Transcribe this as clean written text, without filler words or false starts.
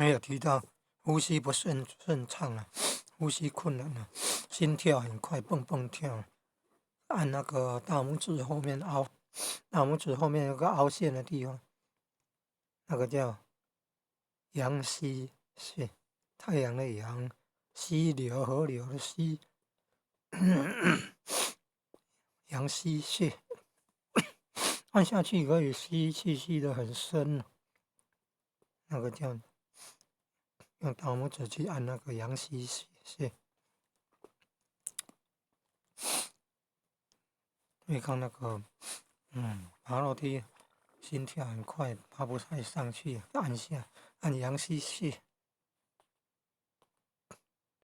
还有提到呼吸不顺畅啊，呼吸困难啊，心跳很快，蹦蹦跳。按那个大拇指后面凹，大拇指后面有个凹陷的地方，那个叫阳溪穴，太阳的阳，溪流河流的溪，阳溪穴。按下去可以吸气，吸得很深，那个叫用大拇指去按那个阳溪穴，对抗那个爬楼梯心跳很快，爬不太上去，按下按阳溪穴。